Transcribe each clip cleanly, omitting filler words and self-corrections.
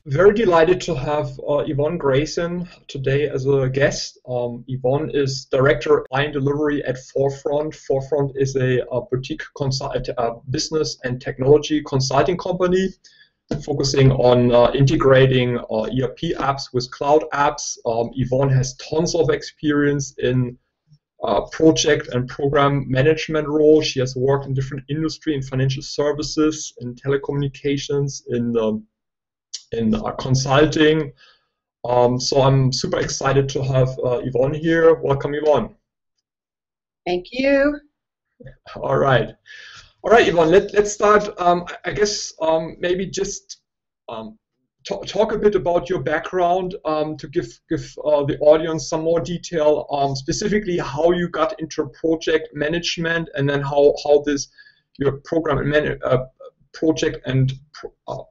Very delighted to have Yvonne Grayson today as a guest. Yvonne is Director of Client Delivery at Forefront. Forefront is a boutique business and technology consulting company focusing on integrating ERP apps with cloud apps. Yvonne has tons of experience in project and program management role. She has worked in different industry, in financial services, in telecommunications, in consulting. So I'm super excited to have Yvonne here. Welcome, Yvonne. Thank you. All right. All right, Yvonne, let's start. I guess maybe just talk a bit about your background to give the audience some more detail, specifically how you got into project management, and then how this your project and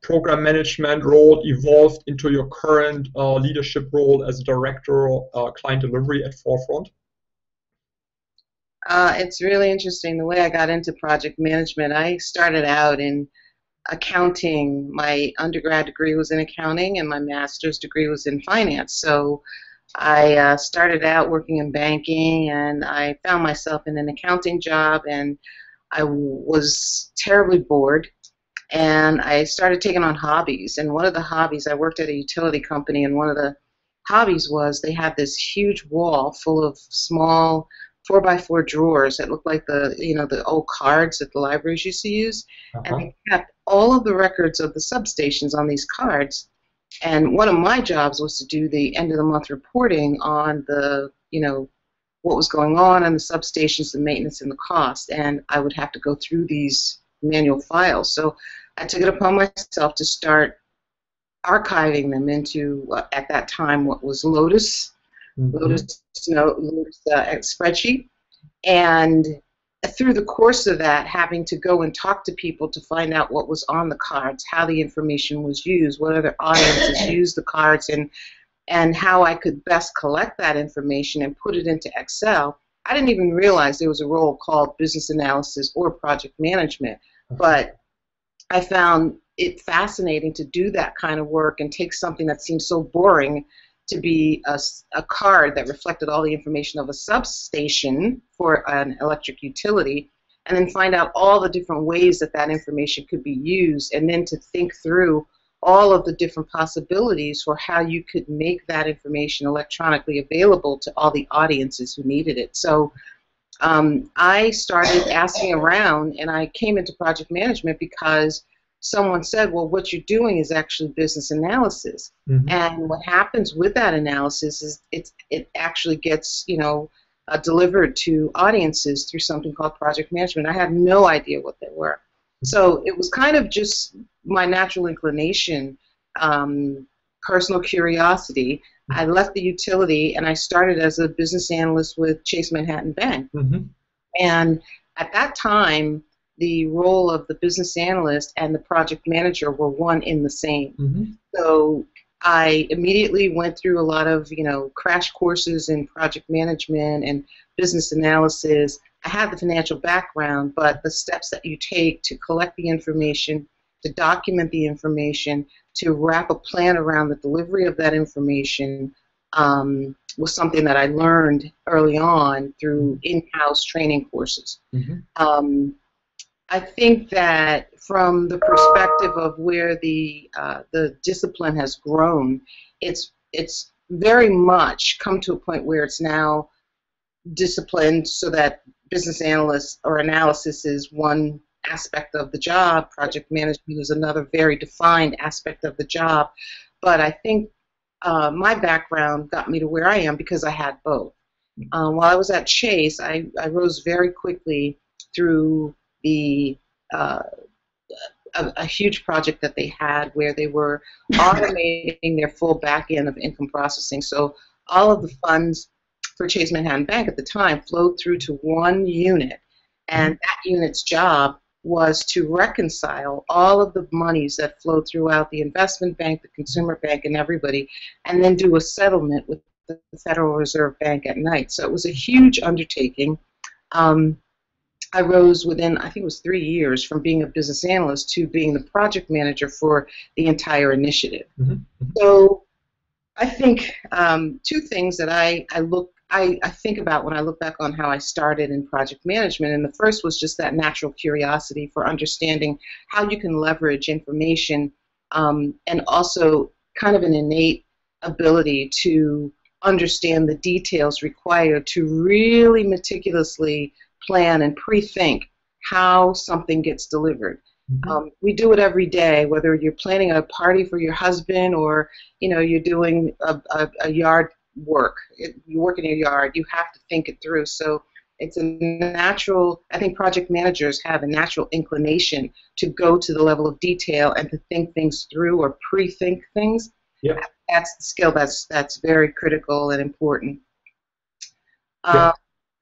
program management role evolved into your current leadership role as Director of Client Delivery at Forefront. It's really interesting the way I got into project management. I started out in accounting. My undergrad degree was in accounting and my master's degree was in finance. So I started out working in banking, and I found myself in an accounting job, and I was terribly bored. And I started taking on hobbies. And one of the hobbies, I worked at a utility company, and one of the hobbies was they had this huge wall full of small 4x4 drawers that looked like the old cards that the libraries used to use. And they kept all of the records of the substations on these cards. And one of my jobs was to do the end of the month reporting on the, what was going on the substations, the maintenance, and the cost. And I would have to go through these manual files. So I took it upon myself to start archiving them into, at that time, what was Lotus, Lotus spreadsheet. And through the course of that, having to go and talk to people to find out what was on the cards, how the information was used, what other audiences used the cards, and how I could best collect that information and put it into Excel. I didn't even realize there was a role called business analysis or project management, but I found it fascinating to do that kind of work and take something that seemed so boring to be a card that reflected all the information of a substation for an electric utility, and then find out all the different ways that that information could be used, and then to think through all of the different possibilities for how you could make that information electronically available to all the audiences who needed it. So I started asking around, and I came into project management because someone said, well, what you're doing is actually business analysis. And what happens with that analysis is it actually gets, delivered to audiences through something called project management. I had no idea what they were. So it was kind of just my natural inclination, personal curiosity. I left the utility and I started as a business analyst with Chase Manhattan Bank. And at that time, the role of the business analyst and the project manager were one in the same. So I immediately went through a lot of, crash courses in project management and business analysis. I had the financial background, but the steps that you take to collect the information, to document the information, to wrap a plan around the delivery of that information was something that I learned early on through in-house training courses. I think that from the perspective of where the discipline has grown, it's very much come to a point where it's now disciplined so that business analyst or analysis is one aspect of the job, project management is another very defined aspect of the job. But I think my background got me to where I am because I had both. While I was at Chase, I rose very quickly through a huge project that they had where they were automating their full back end of income processing. So all of the funds for Chase Manhattan Bank at the time flowed through to one unit, and that unit's job was to reconcile all of the monies that flowed throughout the investment bank, the consumer bank, and everybody, and then do a settlement with the Federal Reserve Bank at night. So it was a huge undertaking. I rose within, I think it was 3 years, from being a business analyst to being the project manager for the entire initiative. So I think two things that I think about when I look back on how I started in project management, and the first was just that natural curiosity for understanding how you can leverage information, and also kind of an innate ability to understand the details required to really meticulously plan and pre-think how something gets delivered. We do it every day, whether you're planning a party for your husband or you're doing a yard work. You work in your yard, you have to think it through. So it's a natural, I think project managers have a natural inclination to go to the level of detail and to think things through or pre-think things. Yeah. That's the skill that's very critical and important. Yeah.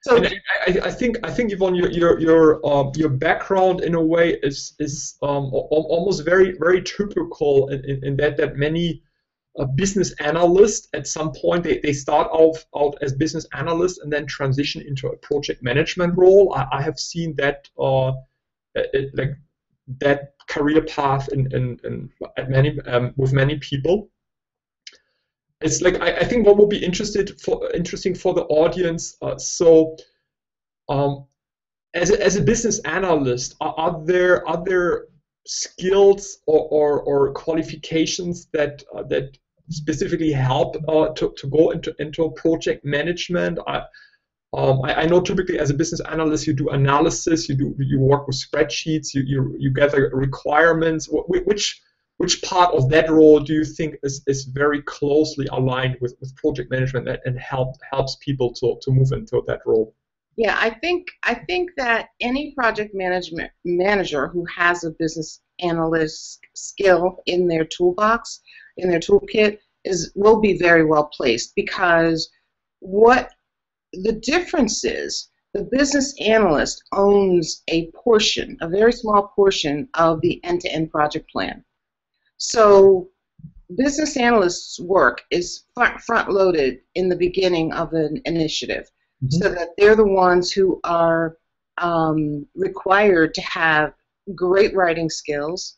So and I think Yvonne, your background in a way is almost very typical in that many business analysts at some point they start out as business analysts and then transition into a project management role. I have seen that like that career path with many people. It's like I think what would be interesting for the audience. As a business analyst, are there skills or qualifications that specifically help to go into project management? I know typically as a business analyst you do analysis, you work with spreadsheets, you gather requirements. Which part of that role do you think is very closely aligned with project management and helps people to move into that role? Yeah, I think that any project management manager who has a business analyst skill in their toolbox, in their toolkit, will be very well placed, because what the difference is, the business analyst owns a very small portion of the end-to-end project plan. So business analysts' work is front-loaded in the beginning of an initiative, so that they're the ones who are required to have great writing skills,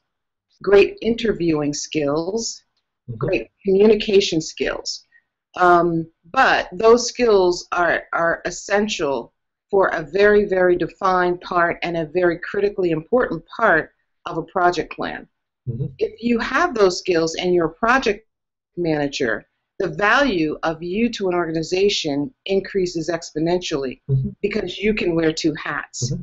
great interviewing skills, great communication skills. But those skills are essential for a very, very defined part and a very critically important part of a project plan. If you have those skills and you're a project manager, the value of you to an organization increases exponentially, because you can wear two hats.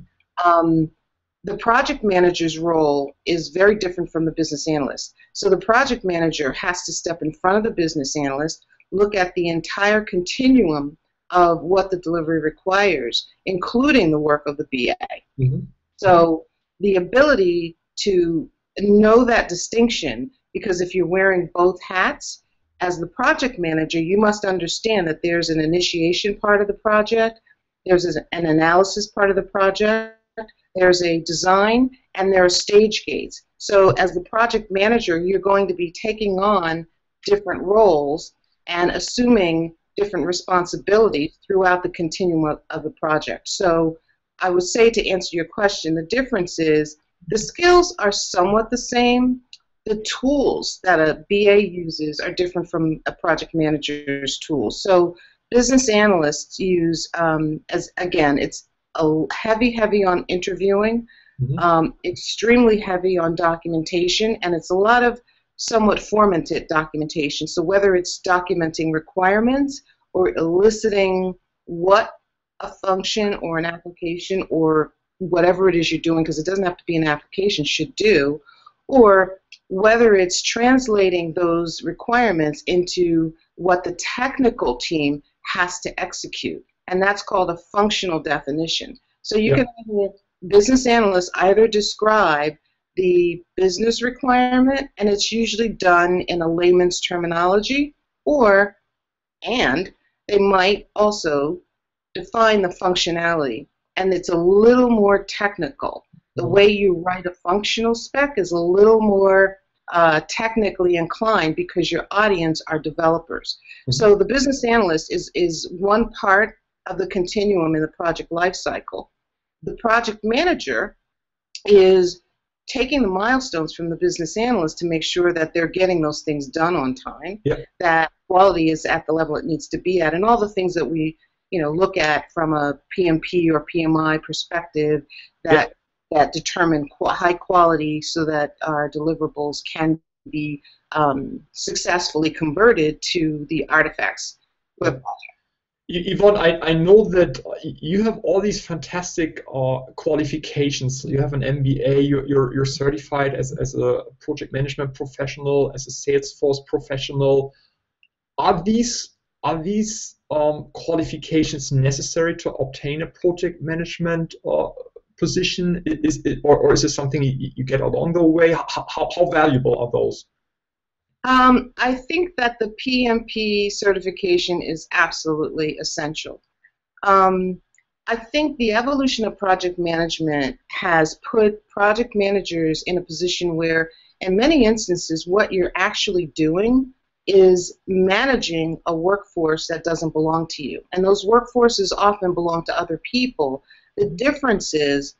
The project manager's role is very different from the business analyst. So the project manager has to step in front of the business analyst, look at the entire continuum of what the delivery requires, including the work of the BA. So the ability to know that distinction, because if you're wearing both hats, as the project manager, you must understand that there's an initiation part of the project, there's an analysis part of the project, there's a design, and there are stage gates. So as the project manager, you're going to be taking on different roles and assuming different responsibilities throughout the continuum of the project. So I would say, to answer your question, the difference is the skills are somewhat the same. The tools that a BA uses are different from a project manager's tools. So business analysts use, it's a heavy on interviewing, extremely heavy on documentation, and it's a lot of somewhat formatted documentation. So whether it's documenting requirements or eliciting what a function or an application or whatever it is you're doing, because it doesn't have to be an application, should do, or whether it's translating those requirements into what the technical team has to execute. And that's called a functional definition. So you can have a business analyst either describe the business requirement, and it's usually done in a layman's terminology, and they might also define the functionality, and it's a little more technical. The way you write a functional spec is a little more technically inclined, because your audience are developers. So the business analyst is one part of the continuum in the project lifecycle. the project manager is taking the milestones from the business analyst to make sure that they're getting those things done on time, that quality is at the level it needs to be at, and all the things that we look at from a PMP or PMI perspective that determine high quality so that our deliverables can be successfully converted to the artifacts. Yvonne, I know that you have all these fantastic qualifications. You have an MBA. You're certified as a project management professional, as a Salesforce professional. Are these qualifications necessary to obtain a project management position? Or is it something you get along the way? How valuable are those? I think that the PMP certification is absolutely essential. I think the evolution of project management has put project managers in a position where, in many instances, what you're actually doing is managing a workforce that doesn't belong to you. And those workforces often belong to other people. The difference is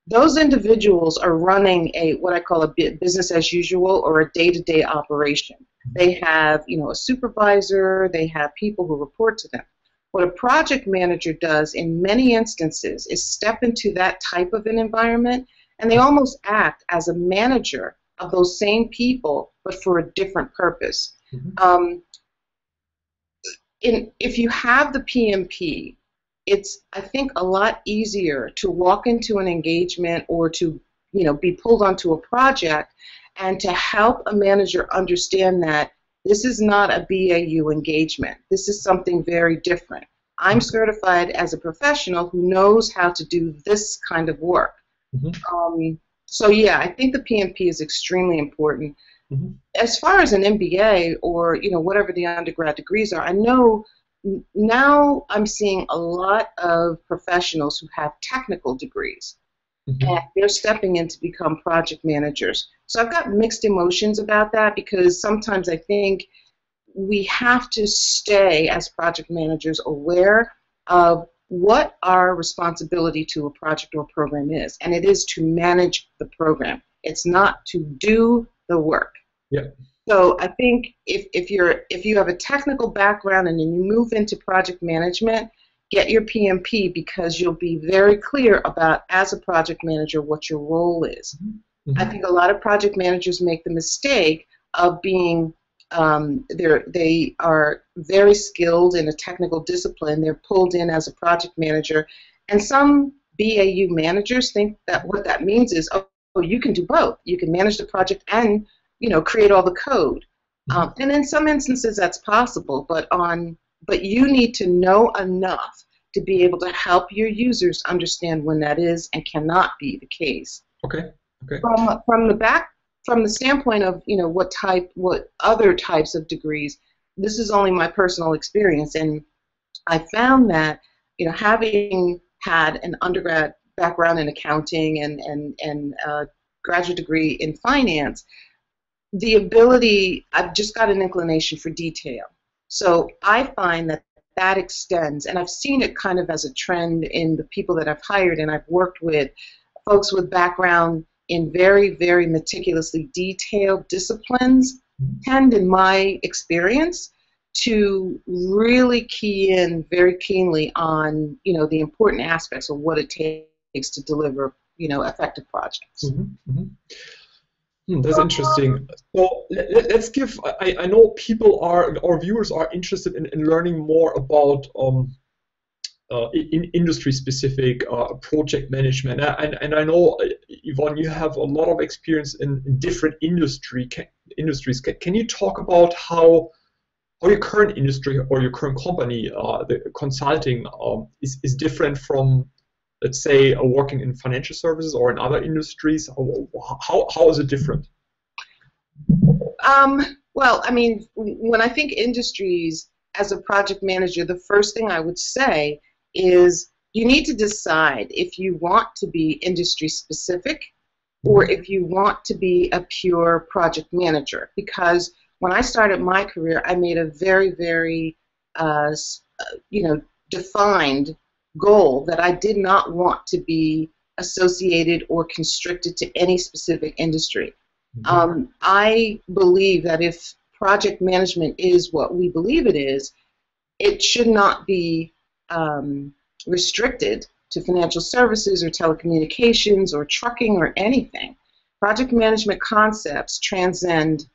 those individuals are running what I call a business as usual or a day-to-day operation. They have, a supervisor, they have people who report to them. What a project manager does in many instances is step into that type of an environment, and they almost act as a manager of those same people, but for a different purpose. If you have the PMP, it's, I think, a lot easier to walk into an engagement or to, be pulled onto a project and to help a manager understand that this is not a BAU engagement. This is something very different. I'm certified as a professional who knows how to do this kind of work. So yeah, I think the PMP is extremely important. As far as an MBA or whatever the undergrad degrees are, I know now I'm seeing a lot of professionals who have technical degrees, and they're stepping in to become project managers. So I've got mixed emotions about that, because sometimes I think we have to stay as project managers aware of what our responsibility to a project or program is, and it is to manage the program. It's not to do the work. So I think if you have a technical background and then you move into project management, get your PMP, because you'll be very clear about, as a project manager, what your role is. I think a lot of project managers make the mistake of being they are very skilled in a technical discipline. They're pulled in as a project manager, and some BAU managers think that what that means is, oh, you can do both. You can manage the project and create all the code. And in some instances that's possible, but you need to know enough to be able to help your users understand when that is and cannot be the case. Okay. From the standpoint of what other types of degrees, this is only my personal experience, and I found that having had an undergrad background in accounting and a graduate degree in finance, I've just got an inclination for detail. So I find that extends, and I've seen it kind of as a trend in the people that I've hired, and I've worked with folks with background in very, very meticulously detailed disciplines tend, in my experience, to really key in very keenly on the important aspects of what it takes to deliver effective projects. That's interesting. So let's give, I know our viewers are interested in learning more about in industry-specific project management. And I know, Yvonne, you have a lot of experience in different industries. Can you talk about how your current industry or your current company, the consulting, is different from, let's say, working in financial services or in other industries? How is it different? Well, I mean, when I think industries, as a project manager, the first thing I would say is you need to decide if you want to be industry specific or if you want to be a pure project manager. Because when I started my career, I made a very, very, defined goal that I did not want to be associated or constricted to any specific industry. I believe that if project management is what we believe it should not be restricted to financial services or telecommunications or trucking or anything. Project management concepts transcend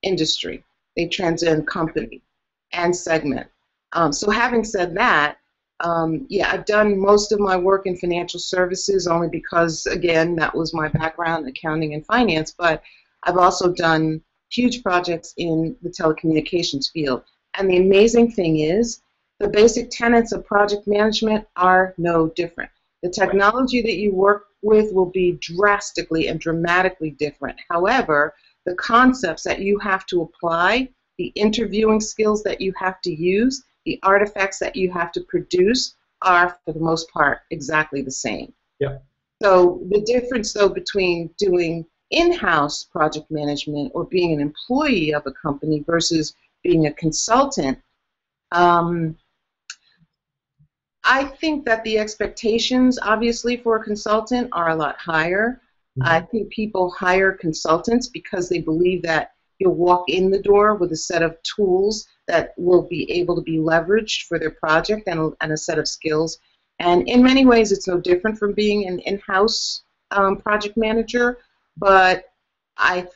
industry. They transcend company and segment. So having said that, yeah, I've done most of my work in financial services only because, again, that was my background, accounting and finance, but I've also done huge projects in the telecommunications field. And the amazing thing is, the basic tenets of project management are no different. The technology that you work with will be drastically and dramatically different. However, the concepts that you have to apply, the interviewing skills that you have to use, the artifacts that you have to produce are, for the most part, exactly the same. Yeah. So the difference, though, between doing in-house project management or being an employee of a company versus being a consultant, I think that the expectations, obviously, for a consultant are a lot higher. I think people hire consultants because they believe that you'll walk in the door with a set of tools that will be able to be leveraged for their project and a set of skills. And in many ways, it's no different from being an in-house project manager. But I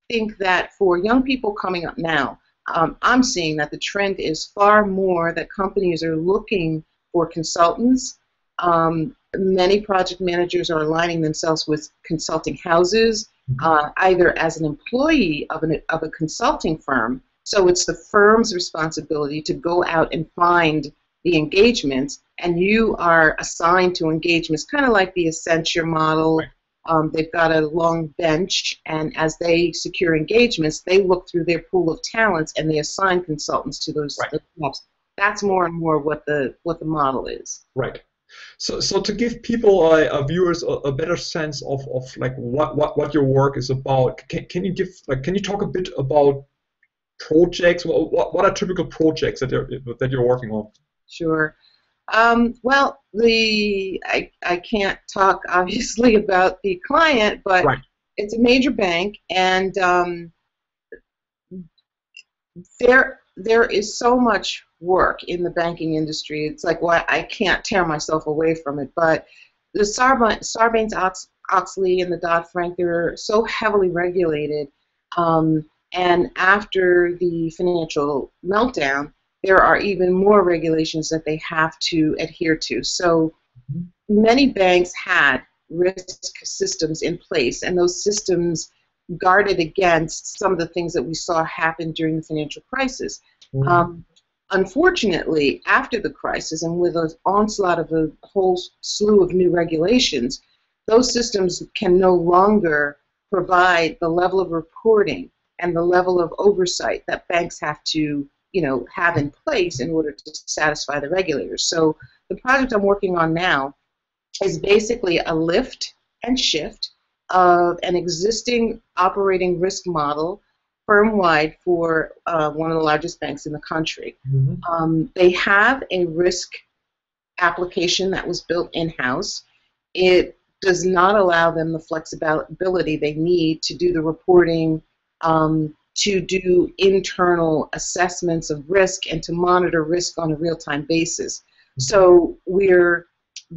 think that for young people coming up now, I'm seeing that the trend is far more that companies are looking for consultants. Many project managers are aligning themselves with consulting houses, either as an employee of a consulting firm. So it's the firm's responsibility to go out and find the engagements, and you are assigned to engagements, kind of like the Accenture model. They've got a long bench, and as they secure engagements, they look through their pool of talents and they assign consultants to those jobs. That's more and more what the model is. Right. So to give people, viewers, a better sense of like what your work is about, can you talk a bit about projects? What are typical projects that you're working on? Sure. Well, I can't talk obviously about the client, but it's a major bank, and there is so much work in the banking industry. It's like, well, I can't tear myself away from it. But the Sarbanes-Oxley and the Dodd-Frank, they're so heavily regulated. And after the financial meltdown, there are even more regulations that they have to adhere to. So many banks had risk systems in place, and those systems guarded against some of the things that we saw happen during the financial crisis. Unfortunately, after the crisis and with an onslaught of a whole slew of new regulations, those systems can no longer provide the level of reporting and the level of oversight that banks have to, have in place in order to satisfy the regulators. So the project I'm working on now is basically a lift and shift of an existing operating risk model firm-wide for one of the largest banks in the country. They have a risk application that was built in-house. It does not allow them the flexibility they need to do the reporting, to do internal assessments of risk, and to monitor risk on a real-time basis. So we're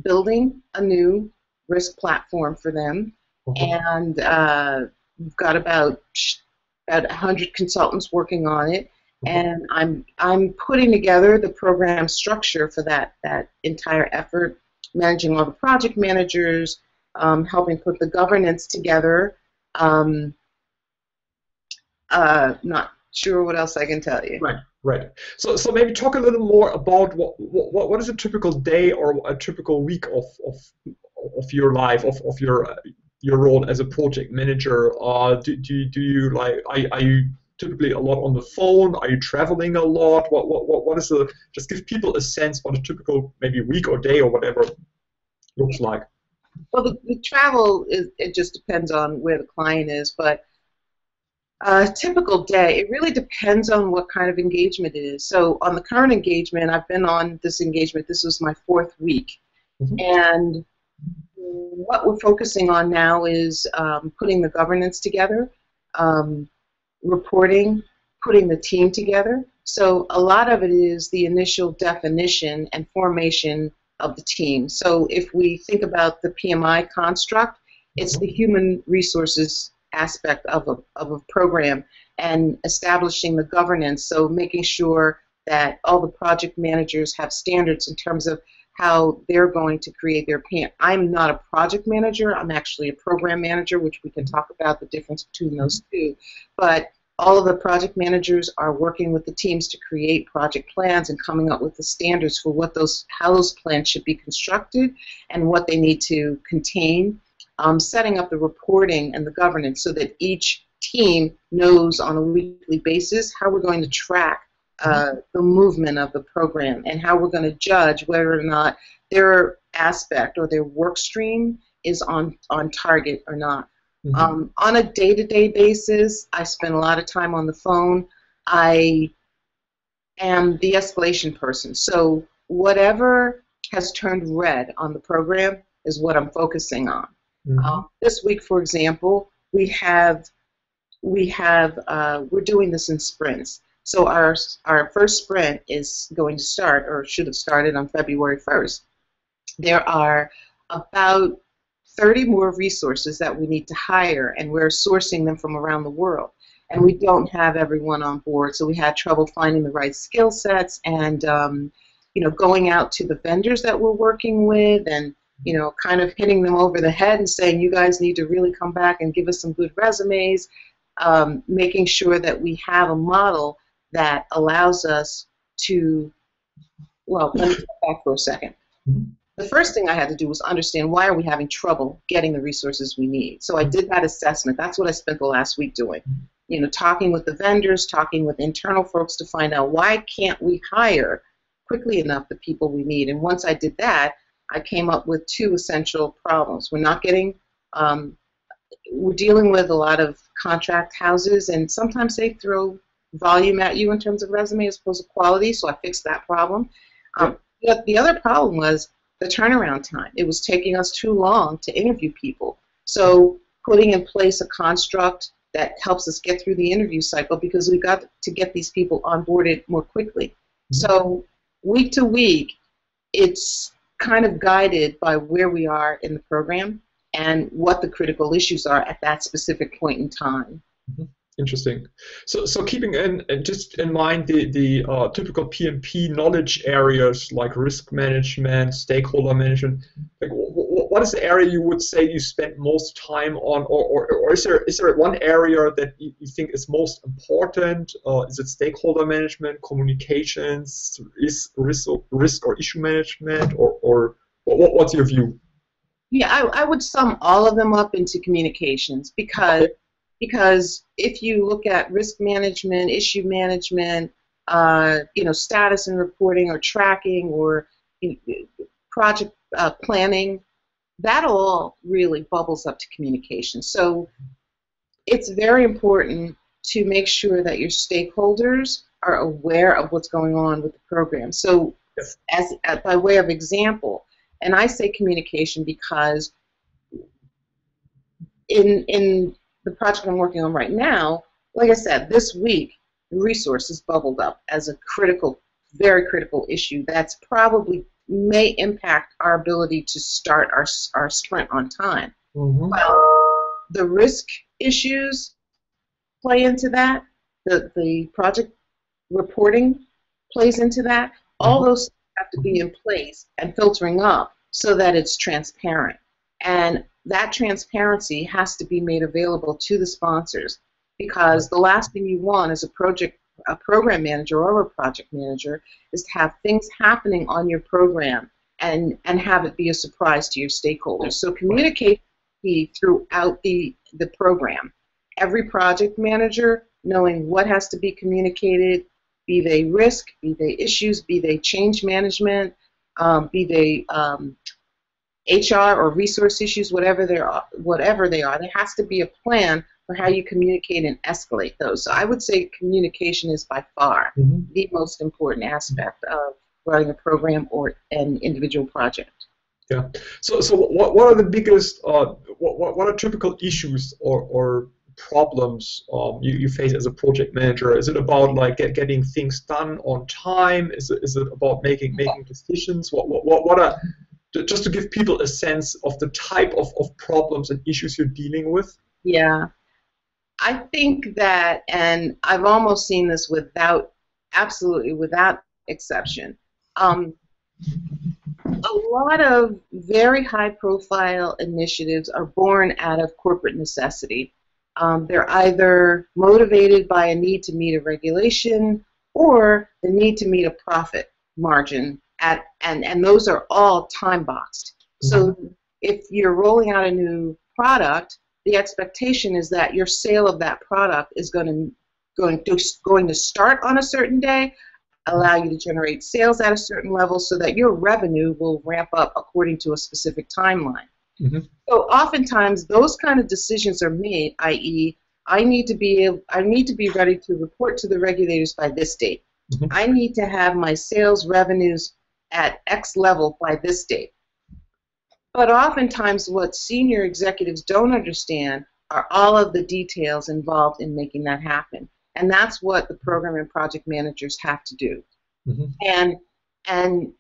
building a new risk platform for them, and we've got about 100 consultants working on it, and I'm putting together the program structure for that entire effort, managing all the project managers, helping put the governance together. Not sure what else I can tell you. Right. So maybe talk a little more about what is a typical day or a typical week of your life, of your role as a project manager. Do you are you typically a lot on the phone? Are you traveling a lot? What is just give people a sense what a typical maybe week or day or whatever looks like. Well, the travel it just depends on where the client is, but a typical day, it really depends on what kind of engagement it is. So on the current engagement, I've been on this engagement, this was my 4th week, And what we're focusing on now is putting the governance together, reporting, putting the team together. So a lot of it is the initial definition and formation of the team. So if we think about the PMI construct, it's the human resources aspect of a program and establishing the governance, so making sure that all the project managers have standards in terms of how they're going to create their plan. I'm not a project manager, I'm actually a program manager, which we can talk about the difference between those two. But all of the project managers are working with the teams to create project plans and coming up with the standards for what how those plans should be constructed and what they need to contain. Setting up the reporting and the governance so that each team knows on a weekly basis how we're going to track the movement of the program and how we're going to judge whether or not their aspect or their work stream is on target or not. On a day-to-day basis, I spend a lot of time on the phone. I am the escalation person. So whatever has turned red on the program is what I'm focusing on. This week, for example, we're doing this in sprints. So our first sprint is going to start, or should have started, on February 1st. There are about 30 more resources that we need to hire, and we're sourcing them from around the world. And we don't have everyone on board, so we had trouble finding the right skill sets and going out to the vendors that we're working with and kind of hitting them over the head and saying, you guys need to really come back and give us some good resumes, making sure that we have a model that allows us to, well, let me step back for a second. The first thing I had to do was understand, why are we having trouble getting the resources we need? So I did that assessment. That's what I spent the last week doing. Talking with the vendors, talking with internal folks to find out, why can't we hire quickly enough the people we need? And once I did that, I came up with two essential problems. We're dealing with a lot of contract houses, and sometimes they throw volume at you in terms of resume as opposed to quality, so I fixed that problem. The other problem was the turnaround time. It was taking us too long to interview people. So putting in place a construct that helps us get through the interview cycle, because we've got to get these people onboarded more quickly. So week to week, it's kind of guided by where we are in the program and what the critical issues are at that specific point in time. Interesting. So keeping just in mind the typical PMP knowledge areas like risk management, stakeholder management, like what is the area you would say you spend most time on, or is there one area that you think is most important? Is it stakeholder management, communications, risk or issue management, or what's your view? Yeah, I would sum all of them up into communications, because if you look at risk management, issue management, status and reporting or tracking or project planning, that all really bubbles up to communication. So it's very important to make sure that your stakeholders are aware of what's going on with the program. So by way of example, and I say communication because in the project I'm working on right now, like I said, this week, resources bubbled up as a critical, very critical issue that's probably may impact our ability to start our sprint on time. Well, the risk issues play into that. The project reporting plays into that. All those have to be in place and filtering up so that it's transparent. And that transparency has to be made available to the sponsors, because the last thing you want as a program manager or a project manager is to have things happening on your program and have it be a surprise to your stakeholders. So communicate throughout the program. Every project manager knowing what has to be communicated, be they risk, be they issues, be they change management, be they HR or resource issues, whatever they are, there has to be a plan for how you communicate and escalate those. So I would say communication is by far the most important aspect of running a program or an individual project. Yeah. So what are the biggest what are typical issues or problems you face as a project manager? Is it about like getting things done on time? Is it about making decisions? What are, just to give people a sense of the type of problems and issues you're dealing with? Yeah. I think that, and I've almost seen this absolutely without exception, a lot of very high-profile initiatives are born out of corporate necessity. They're either motivated by a need to meet a regulation or the need to meet a profit margin, and those are all time-boxed. So if you're rolling out a new product, the expectation is that your sale of that product is going to start on a certain day, allow you to generate sales at a certain level so that your revenue will ramp up according to a specific timeline. So oftentimes those kind of decisions are made, i.e., I need to be ready to report to the regulators by this date. I need to have my sales revenues at X level by this date. But oftentimes what senior executives don't understand are all of the details involved in making that happen. And that's what the program and project managers have to do. And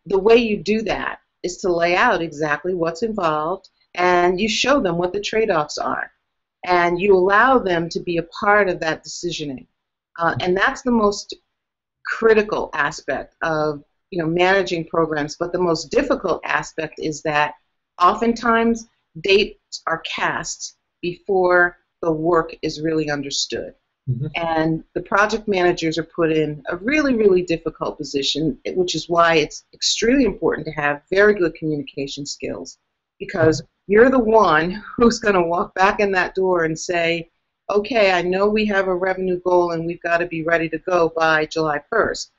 the way you do that is to lay out exactly what's involved, and you show them what the trade-offs are. And you allow them to be a part of that decisioning. And that's the most critical aspect of managing programs. But the most difficult aspect is that oftentimes dates are cast before the work is really understood. And the project managers are put in a really, really difficult position, which is why it's extremely important to have very good communication skills, because you're the one who's going to walk back in that door and say, okay, I know we have a revenue goal and we've got to be ready to go by July 1st.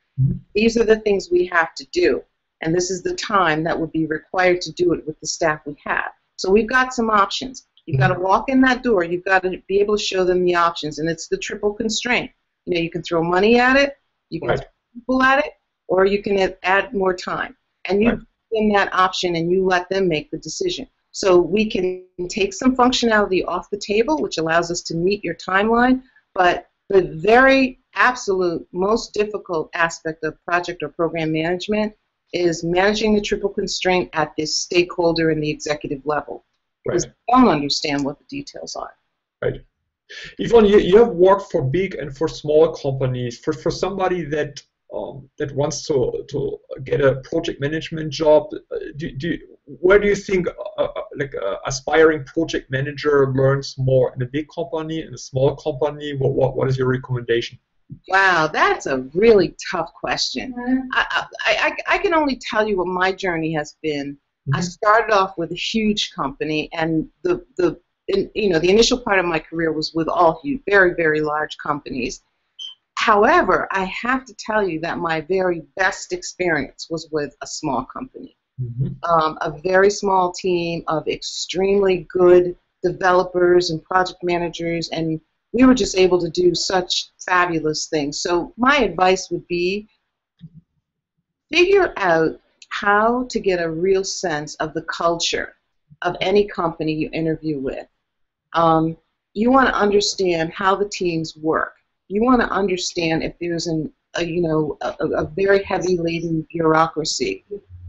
These are the things we have to do, and this is the time that would be required to do it with the staff we have. So we've got some options. You've got to walk in that door. You've got to be able to show them the options, and it's the triple constraint. You can throw money at it, you can throw people at it, or you can add more time. And you give them that option, and you let them make the decision. So we can take some functionality off the table, which allows us to meet your timeline, but the very absolute most difficult aspect of project or program management is managing the triple constraint at the stakeholder and the executive level. Because they don't understand what the details are. Right. Yvonne, you have worked for big and for small companies. For somebody that wants to get a project management job, where do you think like an aspiring project manager learns more, in a big company, in a small company? What is your recommendation? Wow, that's a really tough question. I can only tell you what my journey has been. I started off with a huge company, and the initial part of my career was with all huge, very, very large companies. However, I have to tell you that my very best experience was with a small company, a very small team of extremely good developers and project managers, and we were just able to do such fabulous things. So my advice would be, figure out how to get a real sense of the culture of any company you interview with. You want to understand how the teams work. You want to understand if there's a very heavy laden bureaucracy.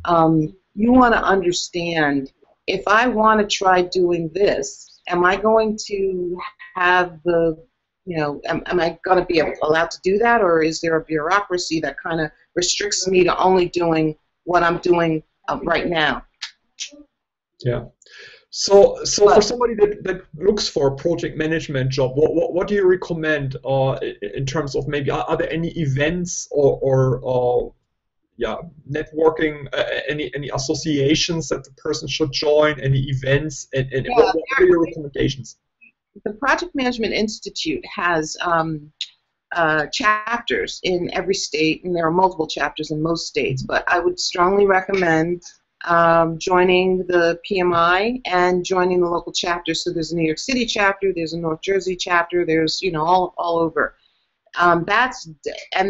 You want to understand, if I want to try doing this, am I going to have am I going to be allowed to do that, or is there a bureaucracy that kind of restricts me to only doing what I'm doing right now? Yeah. So for somebody that looks for a project management job, what do you recommend in terms of, maybe are there any events or networking, any associations that the person should join, any events, and what are your recommendations? The Project Management Institute has chapters in every state, and there are multiple chapters in most states, but I would strongly recommend joining the PMI and joining the local chapter. So there's a New York City chapter, there's a North Jersey chapter, there's all over. And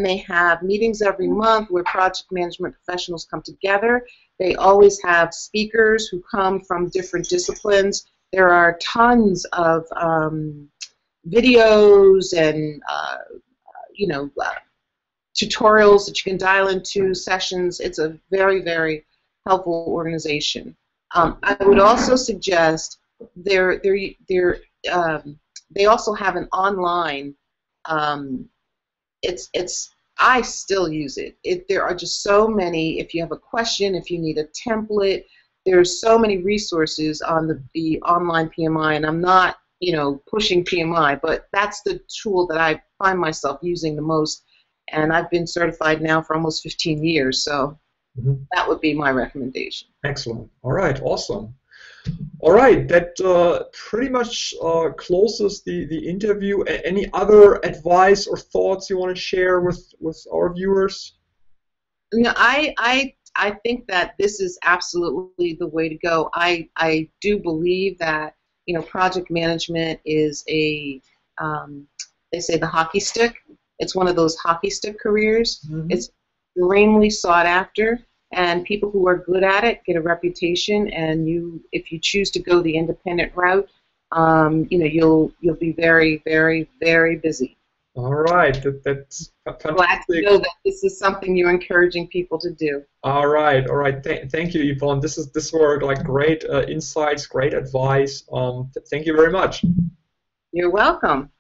they have meetings every month where project management professionals come together. They always have speakers who come from different disciplines. There are tons of videos and tutorials that you can dial into, sessions. It's a very, very helpful organization. I would also suggest they also have an online. I still use it. There are just so many. If you have a question, if you need a template, there's so many resources on the online PMI, and I'm not, pushing PMI, but that's the tool that I find myself using the most, and I've been certified now for almost 15 years, so that would be my recommendation. Excellent. All right, awesome. All right, that pretty much closes the interview. Any other advice or thoughts you want to share with our viewers? I think that this is absolutely the way to go. I do believe that project management is they say the hockey stick. It's one of those hockey stick careers. It's extremely sought after, and people who are good at it get a reputation. And if you choose to go the independent route, you'll be very, very, very busy. All right, that's fantastic. Glad to know that this is something you're encouraging people to do. All right. Thank you, Yvonne. This were like great insights, great advice. Thank you very much. You're welcome.